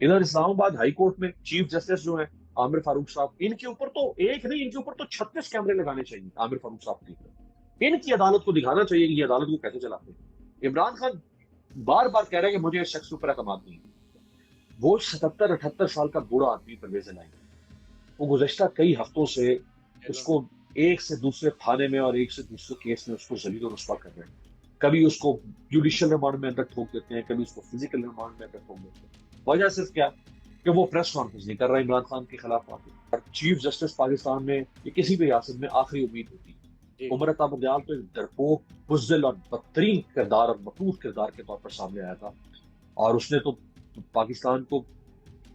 इधर Islamabad high court में chief justice जो है आमिर फारूक साहब, इनके ऊपर तो एक नहीं, इनके ऊपर तो 36 कैमरे लगाने चाहिए आमिर फारूक साहब के ऊपर। इनकी अदालत को दिखाना चाहिए कि ये अदालत को कैसे चलाते हैं। इमरान खान बार बार कह रहा है कि मुझे इस शख्स के ऊपर एतमाद नहीं है। वो 77-78 साल का बूढ़ा आदमी परवेज इलाही, वो गुज़श्ता कई हफ्तों से चलो। उसको एक से दूसरे थाने में और एक से दूसरे केस में उसको जलील और रुस्वा कर रहे हैं। कभी उसको जुडिशियल रिमांड में अंदर ठोक देते हैं, कभी उसको फिजिकल रिमांड में अंदर ठोक देते हैं। वजह सिर्फ क्या कि वो प्रेस कॉन्फ्रेंस नहीं कर रहा इमरान खान के खिलाफ आके। और चीफ जस्टिस पाकिस्तान में या किसी भी रियासत में आखिरी उम्मीद होती है। जी। उमर अता बंदयाल तो एक डरपोक, बुज़दिल और बदतरीन किरदार और मकरूह किरदार के तौर पर सामने आया था। और उसने तो पाकिस्तान को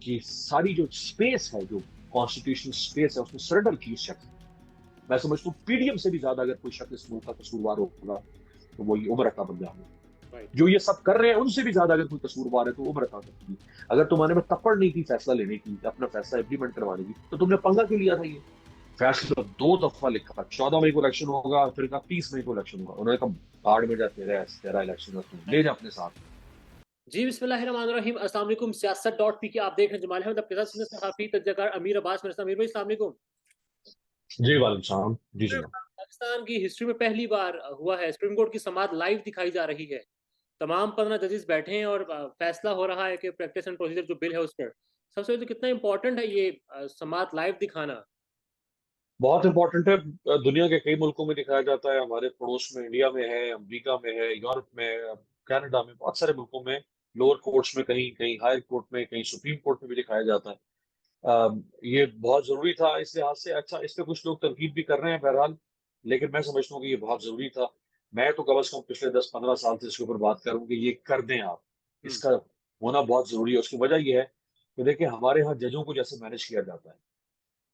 की सारी जो स्पेस है, जो कॉन्स्टिट्यूशनल स्पेस है, उसने सरेंडर की इस शख्स। मैं समझता हूँ पीडीएम से भी ज्यादा अगर कोई शख्स इस मुल्क का कसूरवार होगा तो वो ये उमर अता बंदयाल है। राइट। जो ये सब कर रहे हैं उनसे भी ज्यादा अगर कोई कसूरवार है तो उमर अता बंदयाल है। अगर तुम्हारे में तपड़ नहीं थी फैसला लेने की, अपना फैसला इम्प्लीमेंट करवाने की, तो तुमने पंगा क्यों लिया था? ये फैसला 2 दफा लिखा, 14 मई को इलेक्शन होगा, फिर कहा 30 मई को इलेक्शन होगा। उन्होंने कहा कार्ड में जा तेरा इलेक्शन ले जा अपने साथ। जी, बिस्मिल्लाहिर्रहमानिर्रहीम। अस्सलाम वालेकुम। सियासत डॉट पी के आप देख रहे हैं। जमाल अहमद आपके साथ सुनने सहाफ़ी तजज़ियाकार अमीर अब्बास मेरे साथ। अमीर भाई, अस्सलाम वालेकुम। जी वालेकुम सलाम। जी जनाब। पाकिस्तान की हिस्ट्री में पहली बार हुआ है, सुप्रीम कोर्ट की समाअत लाइव दिखाई जा रही है। तमाम 15 जजेस बैठे हैं और फैसला हो रहा है कि प्रैक्टिस एंड प्रोसीजर जो बिल है उस पर। सबसे पहले तो कितना इंपॉर्टेंट है ये समाअत लाइव दिखाना? बहुत इंपॉर्टेंट है। दुनिया के कई मुल्कों में दिखाया जाता है, हमारे पड़ोस में इंडिया में है, अमेरिका में है, यूरोप में है, कनाडा में, बहुत सारे मुल्कों में लोअर कोर्ट्स में, कहीं कहीं हायर कोर्ट में, कहीं सुप्रीम कोर्ट में भी दिखाया जाता है। ये बहुत जरूरी था इस लिहाज से। अच्छा, इस पे कुछ लोग तनकीद भी कर रहे हैं बहरहाल, लेकिन मैं समझता हूँ कि ये बहुत जरूरी था। मैं तो कम से कम पिछले 10-15 साल से इसके ऊपर बात करूँ कि ये कर दें आप। हम्म। इसका होना बहुत जरूरी है। उसकी वजह यह है कि देखिए हमारे यहाँ जजों को जैसे मैनेज किया जाता है,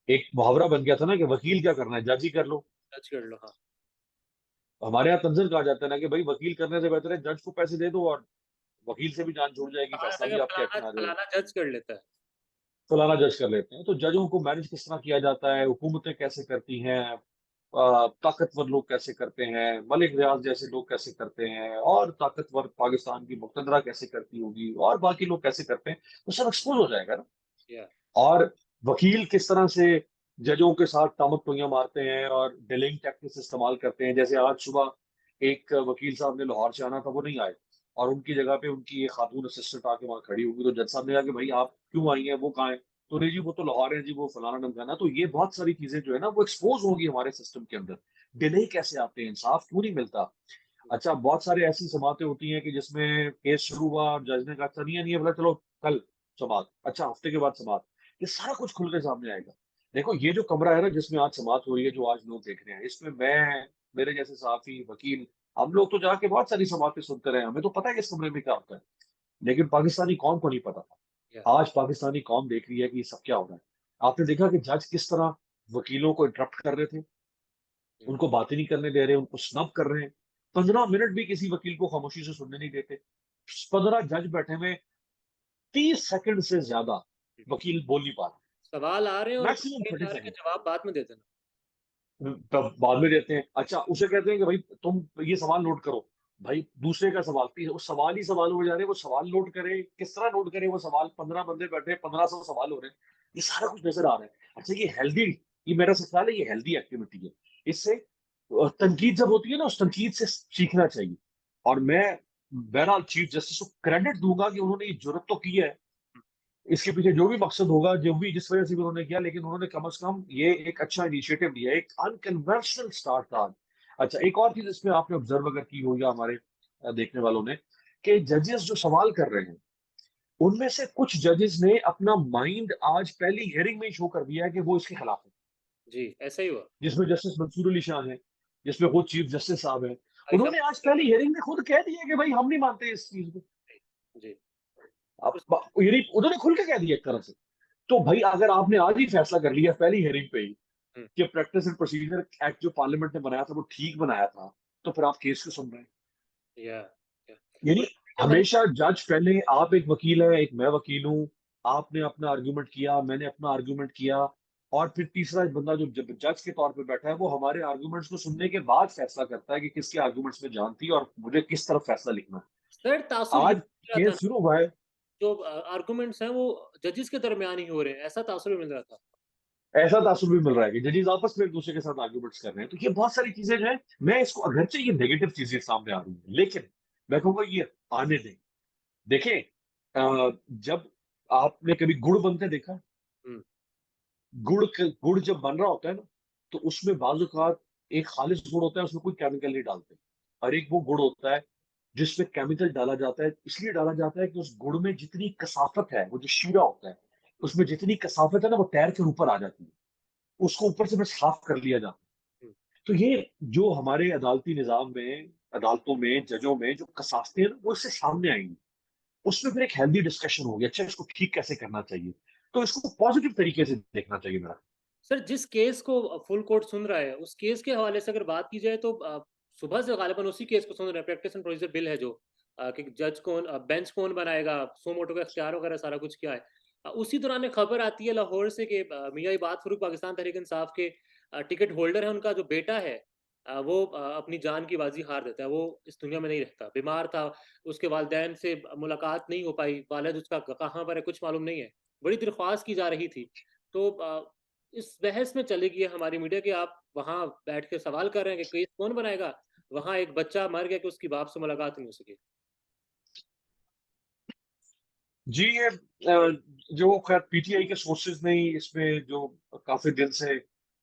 एक मुहावरा बन गया था ना कि वकील क्या करना है, जज ही कर लो। सच कर लो, हाँ। हमारे यहाँ तंजर कहा जाता है ना कि भाई वकील करने से बेहतर है जज को पैसे दे दो और वकील से भी जान छूट जाएगी, कहा फैसला जाता है भी कि आपके हक फलाना में आ जाएगा। फलाना जज कर लेता है। फलाना जज कर लेते हैं। तो जजों को मैनेज किस तरह किया जाता है, हुकूमतें कैसे करती हैं, ताकतवर लोग कैसे करते हैं, मलिक रियाज जैसे लोग कैसे करते हैं, और ताकतवर पाकिस्तान की मुक़तदरा कैसे करती होगी, और बाकी लोग कैसे करते हैं, तो सब एक्सपोज हो जाएगा ना। या। और वकील किस तरह से जजों के साथ टामक मारते हैं और डिलेइंग टैक्टिक्स इस्तेमाल करते हैं। जैसे आज सुबह एक वकील साहब ने लाहौर से आना था, वो नहीं आए, और उनकी जगह पे उनकी एक खातून असिस्टेंट आके वहां खड़ी होगी, तो जज साहब ने कहा कि भाई आप क्यों आई हैं, वो कहाँ है? तो नहीं जी वो तो लाहौर है जी, वो फलाना ढमकाना। तो ये बहुत सारी चीजें जो है ना वो एक्सपोज होगी हमारे सिस्टम के अंदर। डिले कैसे आते हैं, इंसाफ क्यों नहीं मिलता? अच्छा, बहुत सारी ऐसी समातें होती हैं कि जिसमें केस शुरू हुआ और जज ने कहा अच्छा नहीं है, नहीं है, बोला चलो कल समात, अच्छा हफ्ते के बाद समात। ये सारा कुछ खुल के सामने आएगा। देखो ये जो कमरा है ना जिसमें आज समात हो रही है, जो आज लोग देख रहे हैं, इसमें मैं, मेरे जैसे साथी वकील, हम लोग तो जाके बहुत सारी समातें सुनते रहे, हमें तो पता है कि इस कमरे में क्या होता है। लेकिन पाकिस्तानी कौम को नहीं पता या। था। आज पाकिस्तानी कौम देख रही है कि ये सब क्या हो रहा है। आपने देखा कि जज किस तरह वकीलों को इंटरप्ट कर रहे थे, उनको बातें नहीं करने दे रहे, उनको स्नब कर रहे हैं। 15 मिनट भी किसी वकील को खामोशी से सुनने नहीं देते। 15 जज बैठे हुए, 30 सेकंड से ज्यादा वकील बोल नहीं पा रहा। सवाल आ रहे हैं और मैक्सिमम कह थर्टी रहे हैं कि सेकंड जवाब बाद में दे देना। तब बाद में देते हैं। अच्छा, उसे कहते हैं कि भाई तुम ये सवाल नोट करो। भाई दूसरे का सवाल, वो सवाल ही सवाल हो जा रहे हैं, वो सवाल नोट करे, किस तरह नोट करे वो सवाल? 15 बंदे बैठे, 1500 सवाल हो रहे हैं। ये सारा कुछ नजर आ रहा है। अच्छा, ये हेल्दी, ये मेरा ख्याल है ये हेल्दी एक्टिविटी है। इससे तनकीद जब होती है ना, उस तनकीद से सीखना चाहिए। और मैं बहरहाल चीफ जस्टिस को क्रेडिट दूंगा कि उन्होंने ये जुर्रत तो की है। इसके पीछे जो भी मकसद होगा, जो भी जिस वजह से भी उन्होंने किया, लेकिन उन्होंने कम से कम ये एक अच्छा इनिशिएटिव लिया, एक अनकन्वेंशनल स्टार्ट था। अच्छा, एक और चीज इसमें आपने ऑब्जर्व अगर की हो या हमारे देखने वालों ने, कि जजेस जो सवाल कर रहे हैं उनमें से कुछ जजेस ने अपना माइंड आज पहली हियरिंग में ही शो कर दिया है कि वो इसके खिलाफ है। जी, ऐसा ही हुआ। जिसमें जस्टिस मंसूर अली शाह है, जिसमें खुद चीफ जस्टिस साहब है, ऐसा। उन्होंने आज पहली हियरिंग में खुद कह दिया कि भाई हम नहीं मानते इस चीज को। जी। अब उन्होंने खुल के कह दिया एक तरह से। तो भाई अगर आपने आज ही फैसला कर लिया पहली हियरिंग पे ही हम्म। कि प्रैक्टिस एंड प्रोसीजर एक्ट जो पार्लियामेंट ने बनाया था वो ठीक बनाया था, तो फिर आप केस क्यों सुन रहे हैं? या। या। यानी मुझे मैंने। हमेशा जज पहले, आप एक वकील है, एक मैं वकील हूं, आपने अपना आर्ग्यूमेंट किया, मैंने अपना आर्ग्यूमेंट किया, और फिर तीसरा बंदा जो जज के तौर पे बैठा है वो हमारे आर्ग्यूमेंट्स को सुनने के बाद फैसला करता है कि किसके आर्ग्यूमेंट्स में जान थी और मुझे किस तरफ फैसला लिखना सर, है। तासुर ये आज रहा था केस ना, शुरू हुआ है। जो आर्गुमेंट्स हैं वो जजेस के दरमियान ही हो रहे हैं, ऐसा तासुर मिल रहा था। ऐसा तासुर भी मिल रहा है कि जजेस आपस में एक दूसरे के साथ आर्ग्यूमेंट्स कर रहे हैं। तो ये बहुत सारी चीजें जो है, मैं इसको अगरचे ये नेगेटिव चीजें सामने आ रही है, लेकिन मैं कहूंगा ये आने दें। देखें, जब आपने कभी गुड़ बनते देखा, हुँ, गुड़ जब बन रहा होता है ना, तो उसमें बाजुकात एक खालिश गुड़ होता है, उसमें कोई केमिकल नहीं डालते। और एक वो गुड़ होता है जिसमें केमिकल डाला जाता है, इसलिए डाला जाता है कि उस गुड़ में जितनी कसाफत है, वो जो शीरा होता है, हुँ, उसमें जितनी कसाफत है ना, वो तैर के ऊपर आ जाती है, उसको ऊपर से बस साफ कर लिया जाता हुँ। है। तो ये जो हमारे अदालती निजाम में, अदालतों में, जजों में जो कसाफतें हैं ना, वो इससे सामने आएंगी। उसमें फिर एक हेल्दी डिस्कशन होगी, अच्छा इसको ठीक कैसे करना चाहिए। तो इसको पॉजिटिव तरीके से देखना चाहिए मेरा। सर जिस केस को फुल कोर्ट सुन रहा है, उस केस के हवाले से अगर बात की जाए तो सुबह से गालिबन उसी केस को सुन रहे हैं, प्रैक्टिस एंड प्रोसीजर बिल है जो कि जज कौन बेंच कौन बनाएगा, सो मोटो का इख्तियार वगैरह सारा कुछ क्या है। उसी दौरान एक खबर आती है लाहौर से कि मियाँ इबाद फ़ारूक पाकिस्तान तहरीक इंसाफ के टिकट होल्डर है, उनका जो बेटा है वो अपनी जान की बाजी हार देता है, वो इस दुनिया में नहीं रहता, बीमार था, उसके वालिदैन से मुलाकात नहीं हो पाई, वालिद उसका कहाँ पर है कुछ मालूम नहीं है, बड़ी दरख्वास्त की जा रही थी। तो इस बहस में चली गई है हमारी मीडिया कि आप वहाँ बैठ के सवाल कर रहे हैं कि केस कौन बनाएगा? वहाँ एक बच्चा मर गया कि उसकी बाप से मुलाकात नहीं हो सकी। जी, ये जो खैर पीटीआई के सोर्सेज ने ही इसमें जो काफी दिन से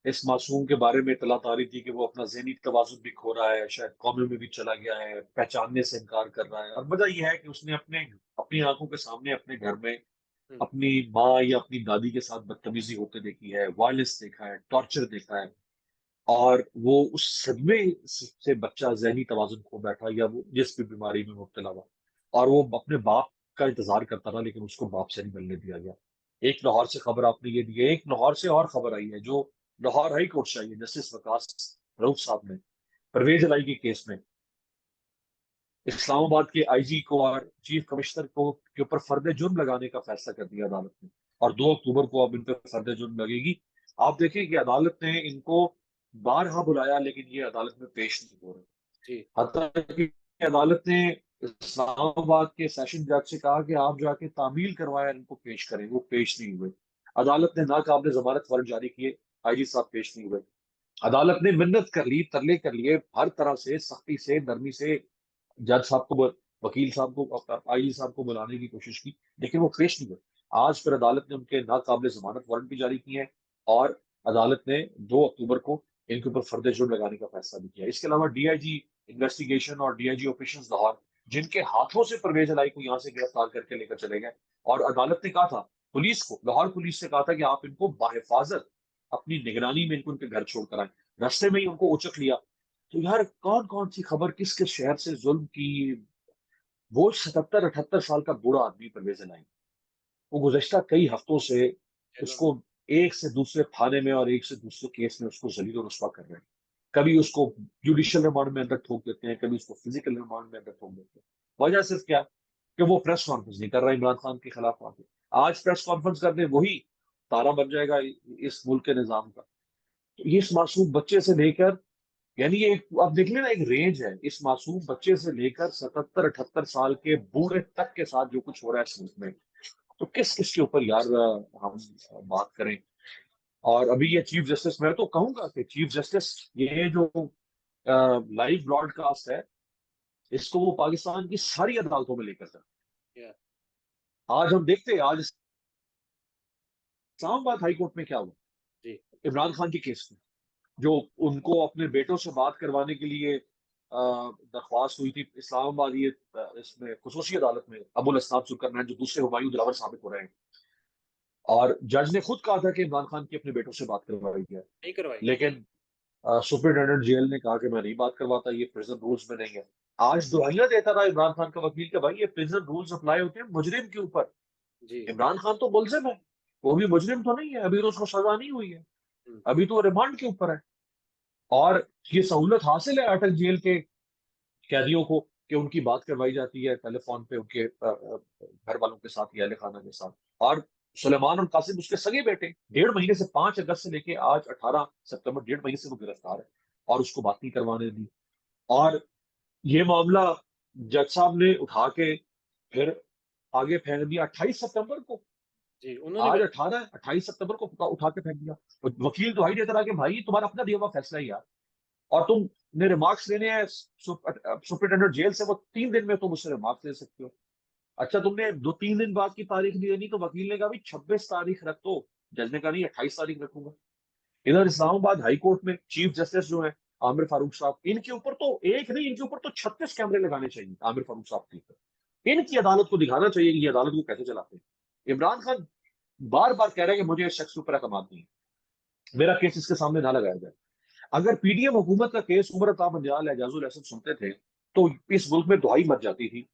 इस मासूम के बारे में इतलात आ रही थी कि वो अपना ज़हनी तवाज़ुन भी खो रहा है, शायद कॉमे में भी चला गया है, पहचानने से इनकार कर रहा है। और वजह यह है कि उसने अपने अपनी आंखों के सामने अपने घर में हुँ, अपनी माँ या अपनी दादी के साथ बदतमीजी होते देखी है, वायलेंस देखा है, टॉर्चर देखा है। और वो उस सदमे से बच्चा ज़हनी तवाज़ुन खो बैठा, या वो जिस भी बीमारी में मुब्तला हुआ, और वो अपने बाप का इंतजार करता रहा, लेकिन उसको बाप से नहीं मिलने दिया गया। एक लाहौर से खबर आपने ये दी है, एक लाहौर से और खबर आई है जो लाहौर हाई कोर्ट से आई है, जस्टिस वकास रऊफ साहब ने परवेज इलाही के केस में इस्लामाबाद के आईजी को और चीफ कमिश्नर को के ऊपर फर्द जुर्म लगाने का फैसला कर दिया अदालत ने। और 2 अक्टूबर को अब इन पर फर्द जुर्म लगेगी। आप देखें कि अदालत ने इनको बारहा बुलाया, लेकिन ये अदालत में पेश नहीं हो रहे। जी, हत्ता कि अदालत ने इस्लामाबाद के सेशन जज से कहा कि आप जाके तामील करवाया इनको पेश करें, वो पेश नहीं हुए। अदालत ने नाकाबिल जमानत वारंट जारी किए, आईजी साहब पेश नहीं हुए। अदालत ने मिन्नत कर ली, तरले कर लिए, हर तरह से सख्ती से, नरमी से जज साहब को, वकील साहब को, आई साहब को बुलाने की कोशिश की, लेकिन वो पेश नहीं हुए। आज फिर अदालत ने उनके नाकाबिल जमानत वारंट भी जारी किए हैं, और अदालत ने 2 अक्टूबर को इनके ऊपर फर्द जुर्म लगाने का फैसला भी किया। इसके अलावा डीआईजी इन्वेस्टिगेशन और डीआईजी ऑपरेशंस लाहौर, जिनके हाथों से परवेज इलाही को यहाँ से गिरफ्तार करके लेकर चले गए, और अदालत ने कहा था पुलिस को, लाहौर पुलिस से कहा था कि आप इनको बाहिफाजत अपनी निगरानी में इनको इनके घर छोड़कर आए। रास्ते में ही उनको उचक लिया। तो यार, कौन कौन सी खबर किस किस शहर से जुल्म की। वो 77-78 साल का बूढ़ा आदमी परवेज इलाही, वो गुज़श्ता कई हफ्तों से बिल्कुल। उसको एक से दूसरे थाने में और एक से दूसरे केस में उसको जलील और रुस्वा कर रहे हैं। कभी उसको जुडिशियल रिमांड में अंदर ठोक देते हैं, कभी उसको फिजिकल रिमांड में अंदर ठोक देते हैं। वजह सिर्फ क्या, कि वो प्रेस कॉन्फ्रेंस नहीं कर रहा इमरान खान के खिलाफ वहां पे। आज प्रेस कॉन्फ्रेंस कर दे, वही तारा बन जाएगा इस मुल्क के निजाम का। तो ये इस मासूम बच्चे से लेकर, यानी ये आप देख लेना, एक रेंज है इस मासूम बच्चे से लेकर 77-78 साल के बूढ़े तक के साथ जो कुछ हो रहा है इस मुल्क में। तो किस किस के ऊपर यार हम बात करें। और अभी ये चीफ जस्टिस, मैं तो कहूंगा कि चीफ जस्टिस, ये जो लाइव ब्रॉडकास्ट है, इसको वो पाकिस्तान की सारी अदालतों में लेकर जाए। या आज हम देखते हैं, आज इस्लामाबाद हाई कोर्ट में क्या हुआ जी, इमरान खान के केस में, जो उनको अपने बेटों से बात करवाने के लिए दरख्वास्त हुई थी इस्लामाबाद, ये इसमें खुसूसी अदालत में अबुल अस्नाद जुल्करनैन, जो दूसरे हुमायूं दिलावर साबित हो रहे हैं। और जज ने खुद कहा था कि इमरान खान की अपने बेटों से बात करवाई है, नहीं करवाई। लेकिन सुपरिटेंडेंट जेल ने कहा कि मैं नहीं बात करवाता, ये प्रिजन रूल्स में नहीं है। आज दुहाइयां देता रहा इमरान खान का वकील, कि भाई ये प्रिजन रूल्स अप्लाई होते हैं मुजरिम के ऊपर। जी, इमरान खान तो मुलजिम है, वो भी मुजरिम तो नहीं है, अभी तो उसको सजा नहीं हुई है, हुँ, अभी तो रिमांड के ऊपर है। और ये सहूलत हासिल है अटक जेल के कैदियों को कि उनकी बात करवाई जाती है टेलीफोन पे, उनके घर वालों के साथ या अहले खाना के साथ। और सुलेमान और कासिम उसके सगे बेटे, 1.5 महीने से, 5 अगस्त से लेके आज 18 सितंबर, 1.5 महीने से वो गिरफ्तार है, और उसको बात नहीं करवाने दी। और ये मामला जज साहब ने उठा के फिर आगे फेंक दिया 28 सितंबर को। जी, उन्होंने आज भी 18 है, 28 सितंबर को उठा के फेंक दिया। और वकील दुहाई देता रहा कि भाई तुम्हारा अपना दिया हुआ फैसला है यार, और तुमने रिमार्क्स लेने हैं सुप्रिंटेंडेंट जेल से, वो 3 दिन में तुम उससे रिमार्क्स ले सकते हो। अच्छा तुमने 2-3 दिन बाद की तारीख दी नहीं, तो वकील ने कहा भाई 26 तारीख रख दो। जज ने कहा नहीं 28 तारीख रखूंगा। इधर इस्लामाबाद हाई कोर्ट में चीफ जस्टिस जो है आमिर फारूक साहब, इनके ऊपर तो एक नहीं, इनके ऊपर तो 36 कैमरे लगाने चाहिए आमिर फारूक साहब के ऊपर। इनकी अदालत को दिखाना चाहिए कि ये अदालत को कैसे चलाते हैं। इमरान खान बार बार कह रहे हैं कि मुझे इस शख्स के ऊपर एतमाद नहीं है, मेरा केस इसके सामने ना लगाया जाए। अगर पीडीएम हुकूमत का केस उमर अता बंदियाल एजाजुल हसन सुनते थे तो इस मुल्क में दुहाई मच जाती थी।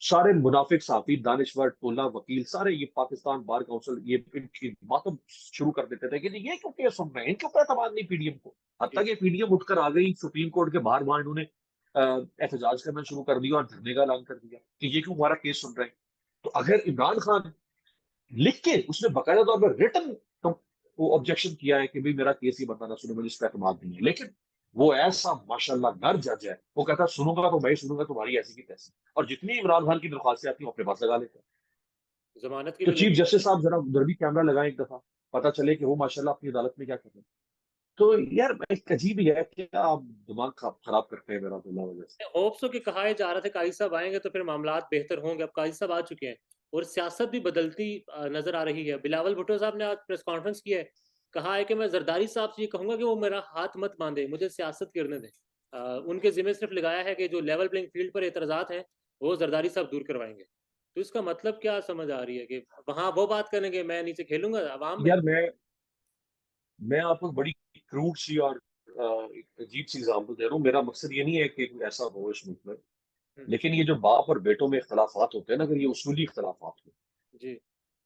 सारे मुनाफिक साफी दानिश्वर टोला वकील सारे ये पाकिस्तान बार काउंसिल ये इनकी बातों शुरू कर देते थे कि ये क्यों केस सुन रहे हैं, इनके ऊपर एतमाद नहीं पीडीएम को। हद जी, तक ये पीडीएम उठकर आ गई सुप्रीम कोर्ट के बाहर, वहां इन्होंने एहतजाज करना शुरू कर दिया और धरने का ऐलान कर दिया कि ये क्यों हमारा केस सुन रहे हैं। तो अगर इमरान खान लिख के उसने बाकायदा तौर पर रिटर्न वो ऑब्जेक्शन किया है कि भाई मेरा केस ये बंदा ना सुनो, मुझे इस पर एतमाद नहीं है, लेकिन वो ऐसा माशाल्लाह नर जज है, वो कहता है सुनूंगा तो मैं ही सुनूंगा तुम्हारी ऐसी की तैसी, और जितनी इमरान खान की दरख्वास्तें आती हैं वो अपने पास लगा लेते हैं। ज़मानत की तो भी चीफ ज़रूरत जस्टिस साहब जरा उधर भी कैमरा लगाएं एक दफा, पता चले कि वो माशाल्लाह अपनी अदालत में क्या कर रहे हैं। तो यार एक अजीब ही है, क्या आप दिमाग खराब करते हैं मेरा बिल्ला वजह से। है। होप्स हो कि कहा यह जा रहा था काजी साहब आएंगे तो फिर मामलात बेहतर होंगे। अब काजी साहब आ चुके हैं और सियासत भी बदलती नजर आ रही है। बिलावल भुट्टो साहब ने आज प्रेस कॉन्फ्रेंस की है, कहा है कि मैं जरदारी साहब से ये कहूंगा कि वो मेरा हाथ मत बांधे, मुझे सियासत करने दें। उनके जिम्मे सिर्फ लगाया है कि जो लेवल प्लेइंग फील्ड पर एतराजात हैं वो जरदारी साहब दूर करवाएंगे। तो इसका मतलब क्या समझ आ रही है कि वहां वो बात करेंगे, मैं नीचे खेलूंगा आवाम में। यार मैं आपको बड़ी क्रूड सी और एक अजीब सी एग्जाम्पल दे रहा हूँ। मेरा मकसद ये नहीं है कि ऐसा हो इस मुल्क में, हम्म, लेकिन ये जो बाप और बेटों में इख्तलाफात होते हैं ना, अगर ये उसूली इख्तलाफात हो जी,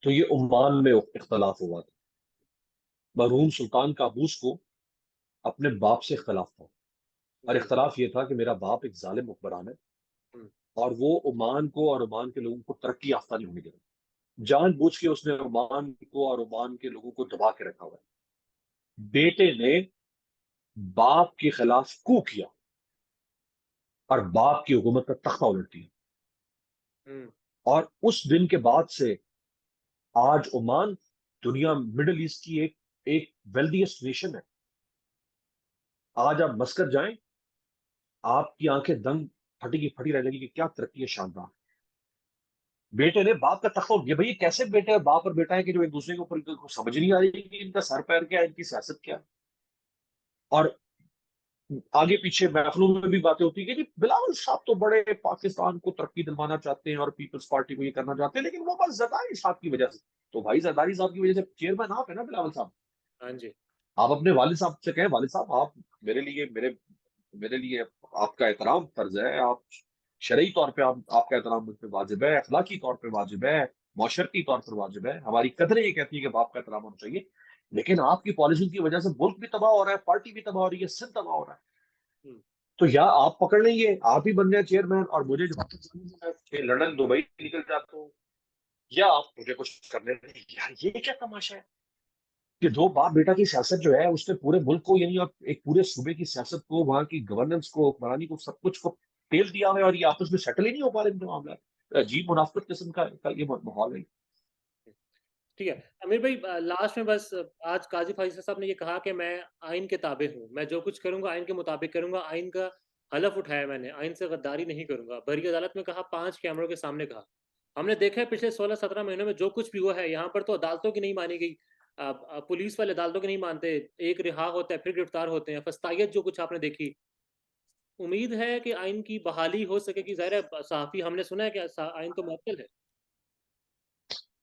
तो ये उम्मान में इख्तलाफ हुआ था। मरहूम सुल्तान काबूस को अपने बाप से इख्तलाफ था, और जी, इख्तलाफ ये था कि मेरा बाप एक जालिम हुक्मरान है हम्म, और वो ओमान को और ओमान के लोगों को तरक्की याफ्ता नहीं होने देगा। जानबूझ के उसने ओमान को और ओमान के लोगों को दबा के रखा हुआ है। बेटे ने बाप के खिलाफ कू किया और बाप की हुकूमत का तख्ता उलट दिया, हम्म, और उस दिन के बाद से आज ओमान दुनिया मिडिल ईस्ट की एक एक वेल्दीएस्ट नेशन है। आज आप मस्कत जाएं, आपकी आंखें दंग फटी की फटी रह जाएगी कि क्या तरक्की है शानदार। बेटे ने बाप का तख्ता उलट दिया। भाई ये कैसे बेटे और बाप और बेटा है कि जो एक दूसरे के ऊपर इनको समझ नहीं आ रही कि इनका सर पैर क्या है, इनकी सियासत क्या है। और आगे पीछे महफिलों में भी बातें होती है कि जी बिलावल साहब तो बड़े पाकिस्तान को तरक्की दिलवाना चाहते हैं और पीपल्स पार्टी को ये करना चाहते हैं, लेकिन वो बस जरदारी साहब की वजह से। तो भाई जरदारी साहब की वजह से चेयरमैन आप है ना बिलावल साहब। हाँ जी, आप अपने वालिद साहब से कहें वालिद साहब आप मेरे लिए आपका एहतराम फर्ज है। आप शरई तौर पे आपका एहतराम मुझ पे वाजिब है, अखलाकी तौर पे वाजिब है, माशरती तौर पर वाजिब है। हमारी कदरें ये कहती है कि बाप का एहतराम होना चाहिए, लेकिन आपकी पॉलिसी की वजह से मुल्क भी तबाह हो रहा है, पार्टी भी तबाह हो रही है, सिंध तबाह हो रहा है। हम्म, तो या आप पकड़ लेंगे, आप ही बन जाए चेयरमैन और मुझे जो वापस जाने देना है, मैं लंदन दुबई निकल जाता हूँ, या आप मुझे कुछ करने दें। यार ये क्या तमाशा है कि दो बाप बेटा की सियासत जो है उसने पूरे मुल्क को, यानी और एक पूरे सूबे की सियासत को, वहां की गवर्नेंस को, हुक्मरानी को, सब कुछ को तेल दिया है, और ये आपस में सेटल ही नहीं हो पा रहे इनके मामला। अजीब मुनाफिक किस्म का ये माहौल है। ठीक है। अमीर भाई, लास्ट में बस आज काजी फाइज साहब ने ये कहा कि मैं आइन के ताबे हूँ, मैं जो कुछ करूंगा आइन के मुताबिक करूंगा, आइन का हलफ उठाया मैंने, आइन से गद्दारी नहीं करूंगा। बरी अदालत में कहा, 5 कैमरों के सामने कहा। हमने देखा है पिछले 16-17 महीनों में जो कुछ भी हुआ है यहाँ पर, तो अदालतों की नहीं मानी गई। पुलिस वाले अदालतों की नहीं मानते, एक रिहा होता है फिर गिरफ्तार होते हैं, फस्तायत जो कुछ आपने देखी। उम्मीद है कि आइन की बहाली हो सकेगी। ज़ाहिर है सहाफ़ी, हमने सुना है कि आइन तो मुअत्तल है।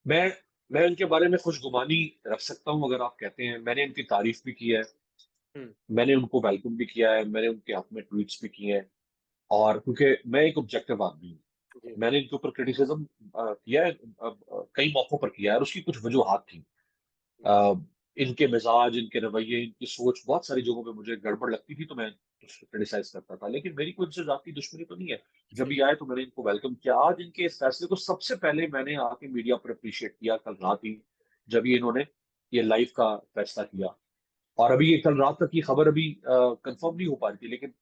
मैं मैं इनके बारे में खुशगुमानी रख सकता हूँ अगर आप कहते हैं। मैंने इनकी तारीफ भी की है, हुँ, मैंने उनको वेलकम भी किया है, मैंने उनके हक में ट्वीट्स भी किए हैं। और क्योंकि मैं एक ऑब्जेक्टिव आदमी हूँ, जी, मैंने इनके ऊपर क्रिटिसिज्म किया है, कई मौकों पर किया है, और उसकी कुछ वजूहात थी। हुँ, अ, इनके मिजाज, इनके रवैये, इनकी सोच बहुत सारी जगहों पे मुझे गड़बड़ लगती थी, तो मैं उसको क्रिटिसाइज करता था, लेकिन मेरी कोई इनसे जाती दुश्मनी तो नहीं है। जब जी, भी आए तो मैंने इनको वेलकम किया। आज इनके इस फैसले को सबसे पहले मैंने आके मीडिया पर अप्रिशिएट किया कल रात ही, जब ये इन्होंने ये लाइव का फैसला किया। और अभी ये कल रात तक की खबर अभी कंफर्म नहीं हो पा रही थी, लेकिन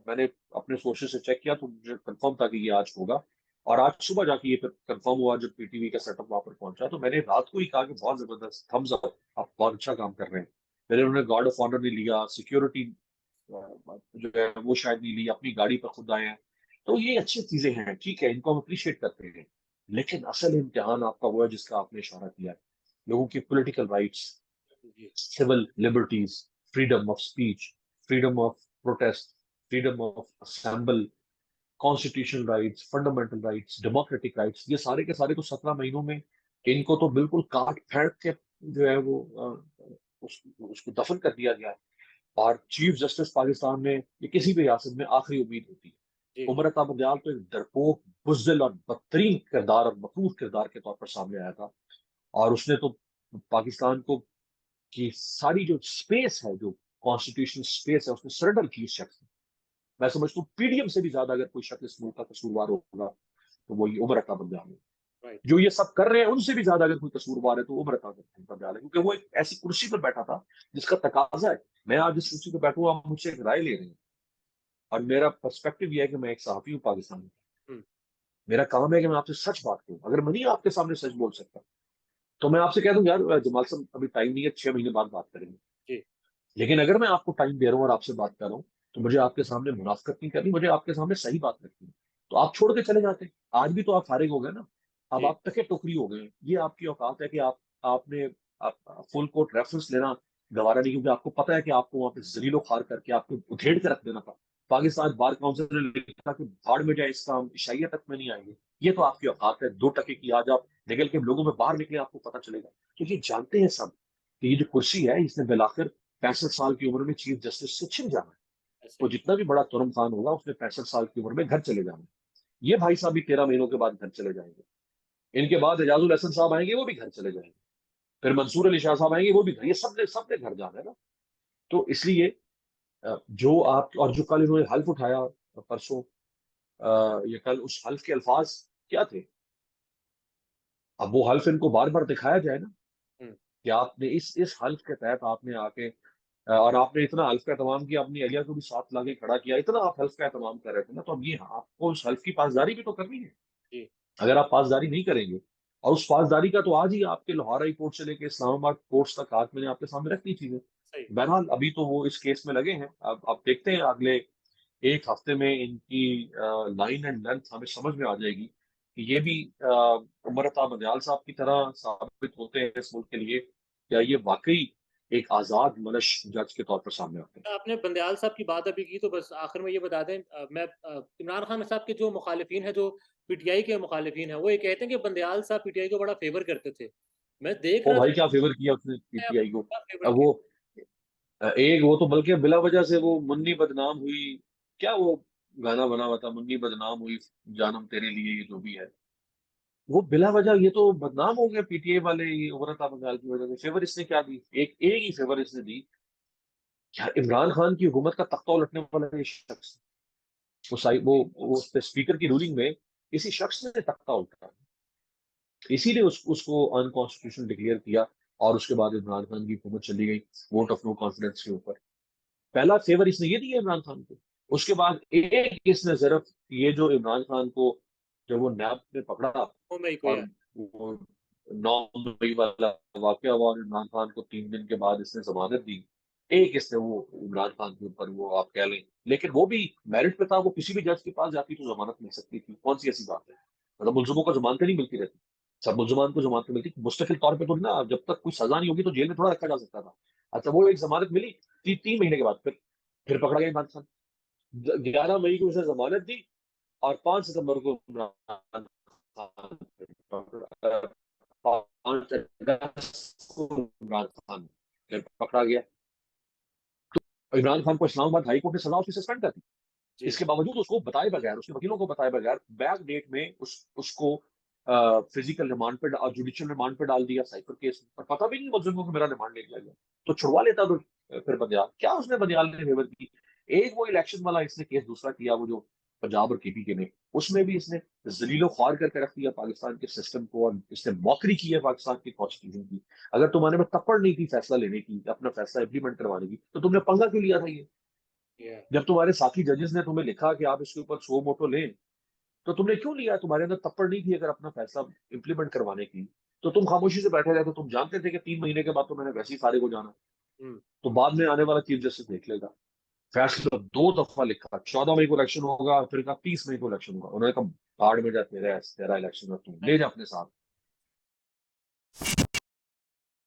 मैंने अपने सोर्सेज से चेक किया तो मुझे कंफर्म था कि ये आज होगा। और आज सुबह जाके ये कंफर्म हुआ जब पीटीवी का सेटअप वहां पर पहुंचा, तो मैंने रात को ही कहा कि बहुत जबरदस्त, थम्स अप, आप बहुत अच्छा काम कर रहे हैं। मैंने उन्हें गार्ड ऑफ ऑनर नहीं लिया, सिक्योरिटी जो है वो शायद नहीं ली, अपनी गाड़ी पर खुद आए हैं। तो ये अच्छी चीजें हैं, ठीक है, इनको हम अप्रिशिएट करते हैं। लेकिन असल इम्तिहान आपका वो है जिसका आपने इशारा किया है, लोगों की political rights, ji, civil liberties, freedom of speech, freedom of protest, freedom of assemble, constitutional rights, fundamental rights, democratic rights, ये सारे के सारे तो 17 महीनों में इनको तो बिल्कुल काट फेंक के जो है वो उसको दफन कर दिया गया है। और चीफ जस्टिस पाकिस्तान में या किसी भी रियासत में आखिरी उम्मीद होती है। जी, उमर अता बंदयाल तो एक डरपोक, बुज़दिल और बदतरीन किरदार और मकरूर किरदार के तौर पर सामने आया था। और उसने तो पाकिस्तान को की सारी जो स्पेस है, जो कॉन्स्टिट्यूशनल स्पेस है, उसने सरेंडर की इस शख्स ने। मैं समझता हूँ पीडीएम से भी ज्यादा अगर कोई शख्स इस मुल्क का कसूरवार होगा तो वो ये उमर अता बंदयाल है। राइट, जो ये सब कर रहे हैं उनसे भी ज्यादा अगर कोई कसूरवार है तो उमर अता बंदयाल है, क्योंकि वो एक ऐसी कुर्सी पर बैठा था जिसका तकाजा है। मैं आज जिस कुर्सी पर बैठा हूँ, आप मुझसे एक राय ले रहे हैं, और मेरा पर्सपेक्टिव यह है कि मैं एक सहाफी हूँ पाकिस्तान में। हुँ, मेरा काम है कि मैं आपसे सच बात करूं। अगर मैं नहीं आपके सामने सच बोल सकता तो मैं आपसे कह दूं यार जमाल साहब अभी टाइम नहीं है, 6 महीने बाद बात करेंगे। जी, लेकिन अगर मैं आपको टाइम दे रहा हूँ और आपसे बात कर रहा हूँ, तो मुझे आपके सामने मुनाफिकत नहीं करनी, मुझे आपके सामने सही बात रखनी है। तो आप छोड़ के चले जाते। आज भी तो आप फारिग हो गए ना, अब जी, आप टके टोकरी हो गए। ये आपकी औकात है कि आपने फुल कोर्ट रेफरेंस लेना गवारा नहीं, क्योंकि आपको पता है कि आपको वहां पे जलीलो खार करके आपको उधेड़ के रख देना था। पाकिस्तान बार काउंसिल ने लिखा कि भाड़ में जाए इसका, हम ईशाइया तक में नहीं आएंगे। ये तो आपकी औकात है 2 टके की। आज आप निकल के लोगों में बाहर निकले, आपको पता चलेगा। क्योंकि जानते हैं सब कि ये जो कुर्सी है इसने बिलाखिर 65 साल की उम्र में चीफ जस्टिस से छिन जाना है। ऐसे तो ही, जितना भी बड़ा तुरम खान होगा उसने 65 साल की उम्र में घर चले जाना है। ये भाई साहब भी 13 महीनों के बाद घर चले जाएंगे। इनके बाद एजाजुल हसन साहब आएंगे, वो भी घर चले जाएंगे। फिर मंसूर अली शाह साहब आएंगे, वो भी घर। ये सबने घर जाना है ना। तो इसलिए जो आप, और जो कल इन्होंने हल्फ उठाया परसों, ये कल उस हल्फ के अल्फाज क्या थे, अब वो हल्फ इनको बार बार दिखाया जाए ना हुँ, कि आपने इस हल्फ के तहत आपने आके और आपने इतना हल्फ का एहतमाम किया, अपनी अलिया को भी साथ लाके खड़ा किया, इतना आप हल्फ का एहतमाम कर रहे थे ना, तो अब ये आपको उस हल्फ की पासदारी भी तो करनी है। जी, अगर आप पासदारी नहीं करेंगे, और उस पासदारी का तो आज ही आपके लाहौर हाई कोर्ट से लेके इस्लामाबाद कोर्ट्स तक आज मैंने आपके सामने रख दी चीजें। सही, बहरहाल अभी तो वो इस केस में लगे हैं। अब आप देखते हैं अगले एक हफ्ते में इनकी लाइन एंड लेंथ हमें समझ में आ जाएगी कि ये भी उमर अता बंदयाल साहब की तरह साबित होते हैं इस मुल्क के लिए, या ये वाकई एक आजाद मनश जज के तौर पर सामने आते हैं। आपने बंदयाल साहब की बात अभी की तो बस आखिर में ये बता दें इमरान खान साहब के जो मुखालिफिन हैं, जो पीटीआई के मुखालिफिन हैं, वो ये कहते हैं कि बंदयाल साहब पीटीआई को बड़ा फ़ेवर करते थे। मैं देख वो रहा था भाई क्या फेवर किया उसने क्या पीटीआई को। फ़ेवर अब किया। वो एक वो तो बल्कि बिला वजह से वो मुन्नी बदनाम हुई, क्या वो गाना बना हुआ था, मुन्नी बदनाम हुई जानम तेरे लिए, ये जो भी है, वो बिला वजह ये तो बदनाम हो गया पीटीए वाले, ये उमरत बंगाल की वजह से। फेवर इसने क्या दी, एक ही फेवर इसने दी, यार इमरान खान की हुकूमत का तख्ता उलटने वाला ये शख्स, वो स्पीकर की रूलिंग में इसी शख्स ने तख्ता उल्टा, इसीलिए उसको अनकॉन्स्टिट्यूशनल डिक्लेयर किया। और उसके बाद इमरान खान की हुकूमत चली गई वोट ऑफ नो कॉन्फिडेंस के ऊपर। पहला फेवर इसने ये दिया इमरान खान को। उसके बाद एक इसने सिर्फ ये जो इमरान खान को जब वो नैब ने पकड़ा वो मेरे को और याद वो 9 मई वाला वाकया हुआ और इमरान खान को 3 दिन के बाद इसने जमानत दी, एक इसने वो इमरान खान के ऊपर वो आप कह लें, लेकिन वो भी मेरिट पे था। वो किसी भी जज के पास जाती तो जमानत मिल सकती थी, कौन सी ऐसी बात है। मतलब मुलजमों को जमानतें नहीं मिलती रहती, सब मुलजमान को जमानतें मिलती मुस्तकिल तौर पे तो ना, जब तक कोई सजा नहीं होगी तो जेल में थोड़ा रखा जा सकता था। अच्छा वो एक जमानत मिली 3 महीने के बाद, फिर पकड़ा गया इमरान खान। 11 मई को उसने जमानत दी और 5 सितंबर को इमरान खान पकड़ा, 5 अगस्त को इमरान खान फिर पकड़ा गया। इमरान खान को इस्लामाबाद हाई कोर्ट ने सजा उसकी सस्पेंड कर दी। जी, इसके बावजूद उसको बताए बगैर, उसके वकीलों को बताए बगैर बैक डेट में उसको फिजिकल रिमांड पे और जुडिशियल रिमांड पे डाल दिया साइफर केस में। और पता भी नहीं मुलजिमों को मेरा रिमांड ले लिया गया। तो छुड़वा लेता तो फिर बंदियाल, क्या उसने बंदियाल ने फेवर की। एक वो इलेक्शन वाला इसने केस दूसरा किया, वो जो पंजाब और केपी के ने, उसमें भी इसने जलीलो ख्वार करके रख दिया पाकिस्तान के सिस्टम को, और इसने मौकरी की है पाकिस्तान की कॉन्स्टिट्यूशन की। अगर तुम्हारे में तपड़ नहीं थी फैसला लेने की, अपना फैसला इंप्लीमेंट करवाने की, तो तुमने पंगा क्यों लिया था ये। या जब तुम्हारे साथी जजेस ने तुम्हें लिखा कि आप इसके ऊपर सो मोटो लें, तो तुमने क्यों लिया? तुम्हारे अंदर तप्पड़ नहीं थी अगर अपना फैसला इंप्लीमेंट करवाने की, तो तुम खामोशी से बैठे रहते। तुम जानते थे कि 3 महीने के बाद तो मैंने वैसे ही फारिग हो जाना। हम्म। तो बाद में आने वाला चीफ जस्टिस देख लेगा। फैसला 2 दफा लिखा, 14 मई को इलेक्शन होगा, फिर कहा 30 मई को इलेक्शन होगा। उन्होंने कहा भाड़ में जा, तेरा इलेक्शन है, तू ले जा अपने साथ।